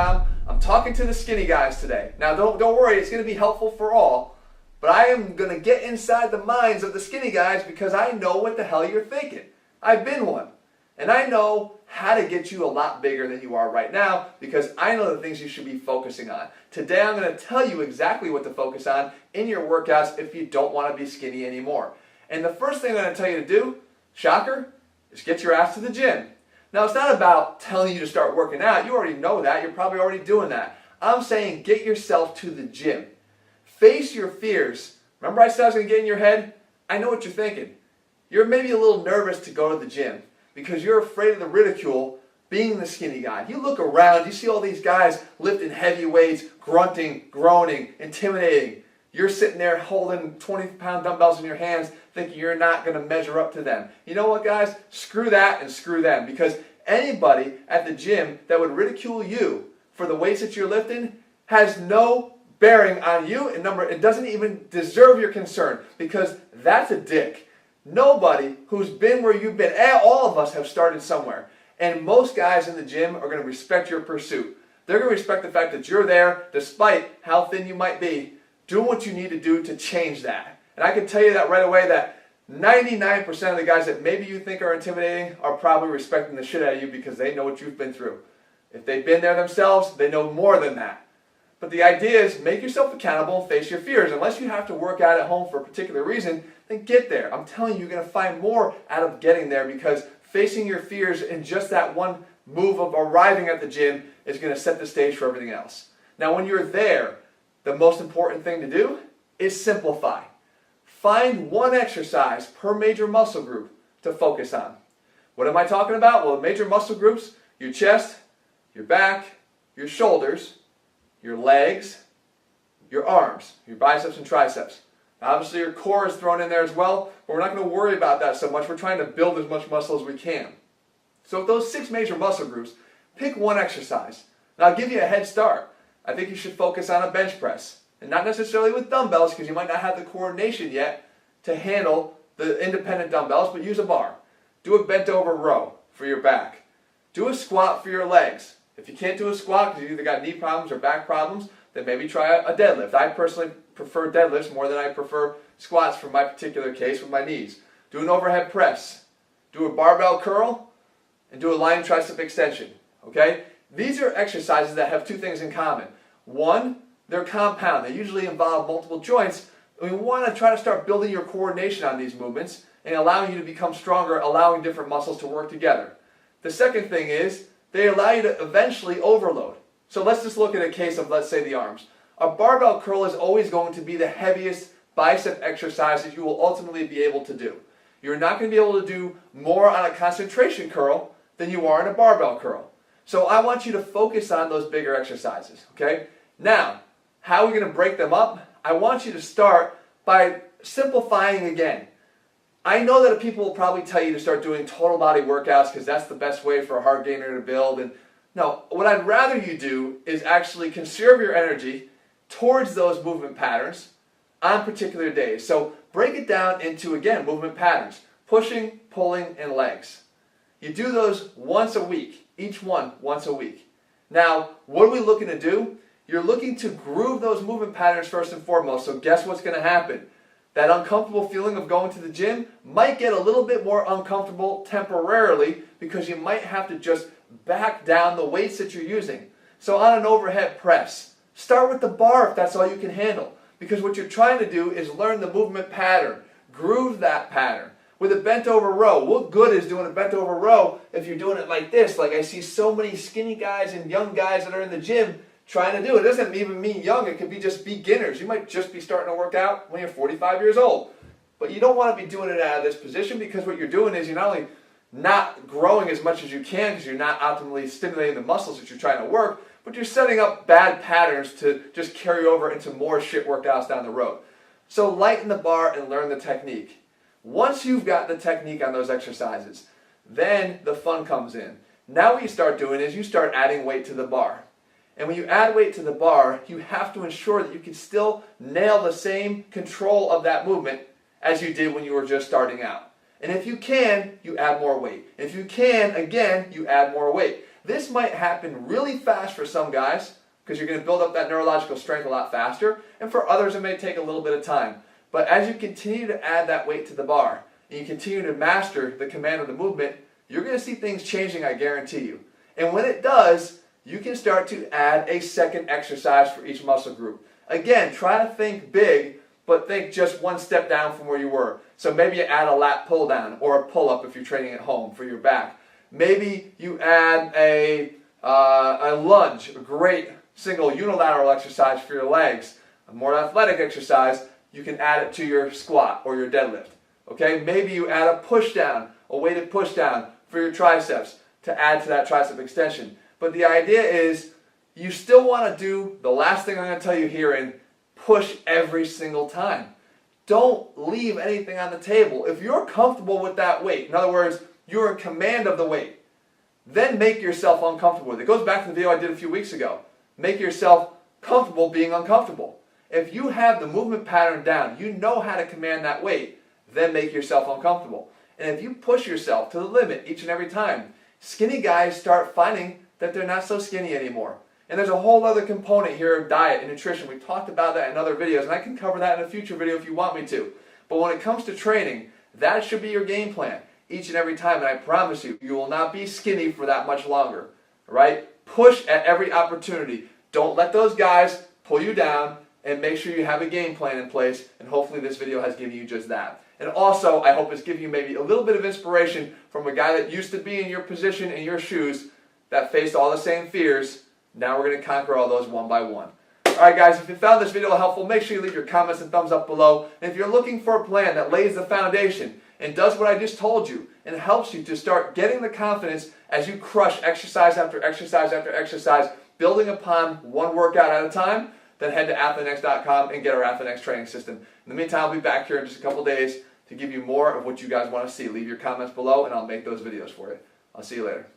Tom. I'm talking to the skinny guys today. Now don't worry, it's going to be helpful for all, but I am going to get inside the minds of the skinny guys because I know what the hell you're thinking. I've been one, and I know how to get you a lot bigger than you are right now because I know the things you should be focusing on. Today I'm going to tell you exactly what to focus on in your workouts if you don't want to be skinny anymore. And the first thing I'm going to tell you to do, shocker, is get your ass to the gym. Now, it's not about telling you to start working out. You already know that. You're probably already doing that. I'm saying get yourself to the gym. Face your fears. Remember I said I was going to get in your head? I know what you're thinking. You're maybe a little nervous to go to the gym because you're afraid of the ridicule being the skinny guy. You look around, you see all these guys lifting heavy weights, grunting, groaning, intimidating. You're sitting there holding 20-pound dumbbells in your hands thinking you're not going to measure up to them. You know what, guys? Screw that and screw them, because anybody at the gym that would ridicule you for the weights that you're lifting has no bearing on you, and it doesn't even deserve your concern, because that's a dick. Nobody who's been where you've been, all of us have started somewhere, and most guys in the gym are going to respect your pursuit. They're going to respect the fact that you're there despite how thin you might be, doing what you need to do to change that. And I can tell you that right away that 99% of the guys that maybe you think are intimidating are probably respecting the shit out of you because they know what you've been through. If they've been there themselves, they know more than that. But the idea is make yourself accountable and face your fears. Unless you have to work out at home for a particular reason, then get there. I'm telling you, you're going to find more out of getting there because facing your fears in just that one move of arriving at the gym is going to set the stage for everything else. Now, when you're there, the most important thing to do is simplify. Find one exercise per major muscle group to focus on. What am I talking about? Well, the major muscle groups, your chest, your back, your shoulders, your legs, your arms, your biceps and triceps. Obviously your core is thrown in there as well, but we're not going to worry about that so much. We're trying to build as much muscle as we can. So with those 6 major muscle groups, pick one exercise. Now I'll give you a head start. I think you should focus on a bench press. And not necessarily with dumbbells because you might not have the coordination yet to handle the independent dumbbells, but use a bar. Do a bent over row for your back. Do a squat for your legs. If you can't do a squat because you either got knee problems or back problems, then maybe try a deadlift. I personally prefer deadlifts more than I prefer squats for my particular case with my knees. Do an overhead press. Do a barbell curl and do a lying tricep extension. Okay? These are exercises that have 2 things in common. One, they're compound. They usually involve multiple joints. We want to try to start building your coordination on these movements and allowing you to become stronger, allowing different muscles to work together. The second thing is they allow you to eventually overload. So let's just look at a case of, let's say, the arms. A barbell curl is always going to be the heaviest bicep exercise that you will ultimately be able to do. You're not going to be able to do more on a concentration curl than you are in a barbell curl. So I want you to focus on those bigger exercises, okay? Now, how are we going to break them up? I want you to start by simplifying again. I know that people will probably tell you to start doing total body workouts because that's the best way for a hardgainer to build. And no, what I'd rather you do is actually conserve your energy towards those movement patterns on particular days. So break it down into, again, movement patterns. Pushing, pulling, and legs. You do those once a week. Each one once a week. Now, what are we looking to do? You're looking to groove those movement patterns first and foremost. So guess what's going to happen? That uncomfortable feeling of going to the gym might get a little bit more uncomfortable temporarily because you might have to just back down the weights that you're using. So on an overhead press, start with the bar if that's all you can handle. Because what you're trying to do is learn the movement pattern. Groove that pattern. With a bent over row, what good is doing a bent over row if you're doing it like this? Like I see so many skinny guys and young guys that are in the gym trying to do it. It doesn't even mean young, it could be just beginners. You might just be starting to work out when you're 45 years old. But you don't want to be doing it out of this position because what you're doing is you're not only not growing as much as you can because you're not optimally stimulating the muscles that you're trying to work, but you're setting up bad patterns to just carry over into more shit workouts down the road. So lighten the bar and learn the technique. Once you've got the technique on those exercises, then the fun comes in. Now what you start doing is you start adding weight to the bar. And when you add weight to the bar, you have to ensure that you can still nail the same control of that movement as you did when you were just starting out. And if you can, you add more weight. If you can, again, you add more weight. This might happen really fast for some guys because you're going to build up that neurological strength a lot faster, and for others it may take a little bit of time. But as you continue to add that weight to the bar and you continue to master the command of the movement, you're going to see things changing, I guarantee you. And when it does, you can start to add a second exercise for each muscle group. Again, try to think big, but think just one step down from where you were. So maybe you add a lat pull down or a pull up if you're training at home for your back. Maybe you add a lunge, a great single unilateral exercise for your legs. A more athletic exercise, you can add it to your squat or your deadlift. Okay? Maybe you add a push down, a weighted push down for your triceps to add to that tricep extension. But the idea is you still want to do the last thing I'm going to tell you here and push every single time. Don't leave anything on the table. If you're comfortable with that weight, in other words, you're in command of the weight, then make yourself uncomfortable with it. It goes back to the video I did a few weeks ago. Make yourself comfortable being uncomfortable. If you have the movement pattern down, you know how to command that weight, then make yourself uncomfortable. And if you push yourself to the limit each and every time, skinny guys start finding that they're not so skinny anymore. And there's a whole other component here of diet and nutrition. We talked about that in other videos, and I can cover that in a future video if you want me to. But when it comes to training, that should be your game plan each and every time, and I promise you, you will not be skinny for that much longer. Right? Push at every opportunity. Don't let those guys pull you down, and make sure you have a game plan in place, and hopefully this video has given you just that. And also, I hope it's given you maybe a little bit of inspiration from a guy that used to be in your position, in your shoes, that faced all the same fears. Now we're going to conquer all those one by one. Alright guys, if you found this video helpful, make sure you leave your comments and thumbs up below. And if you're looking for a plan that lays the foundation and does what I just told you and helps you to start getting the confidence as you crush exercise after exercise after exercise, building upon one workout at a time, then head to athleanx.com and get our AthleanX training system. In the meantime, I'll be back here in just a couple days to give you more of what you guys want to see. Leave your comments below and I'll make those videos for you. I'll see you later.